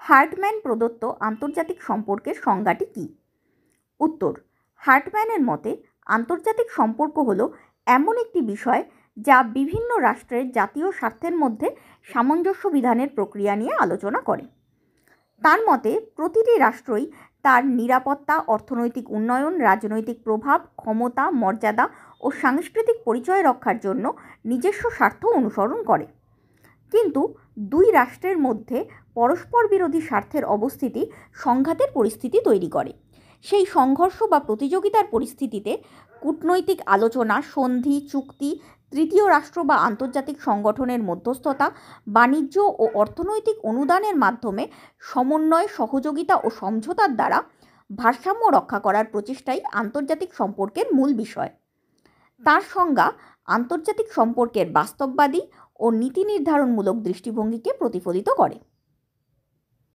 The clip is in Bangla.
হার্টম্যান প্রদত্ত আন্তর্জাতিক সম্পর্কের সংজ্ঞাটি কী? উত্তর, হার্টম্যানের মতে আন্তর্জাতিক সম্পর্ক হলো এমন একটি বিষয় যা বিভিন্ন রাষ্ট্রের জাতীয় স্বার্থের মধ্যে সামঞ্জস্য বিধানের প্রক্রিয়া নিয়ে আলোচনা করে। তার মতে প্রতিটি রাষ্ট্রই তার নিরাপত্তা, অর্থনৈতিক উন্নয়ন, রাজনৈতিক প্রভাব, ক্ষমতা, মর্যাদা ও সাংস্কৃতিক পরিচয় রক্ষার জন্য নিজস্ব স্বার্থ অনুসরণ করে। কিন্তু দুই রাষ্ট্রের মধ্যে পরস্পর বিরোধী স্বার্থের অবস্থিতি সংঘাতের পরিস্থিতি তৈরি করে। সেই সংঘর্ষ বা প্রতিযোগিতার পরিস্থিতিতে কূটনৈতিক আলোচনা, সন্ধি, চুক্তি, তৃতীয় রাষ্ট্র বা আন্তর্জাতিক সংগঠনের মধ্যস্থতা, বাণিজ্য ও অর্থনৈতিক অনুদানের মাধ্যমে সমন্বয়, সহযোগিতা ও সমঝোতার দ্বারা ভারসাম্য রক্ষা করার প্রচেষ্টাই আন্তর্জাতিক সম্পর্কের মূল বিষয়। তার সংজ্ঞা আন্তর্জাতিক সম্পর্কের বাস্তববাদী ও নীতি নির্ধারণমূলক দৃষ্টিভঙ্গিকে প্রতিফলিত করে।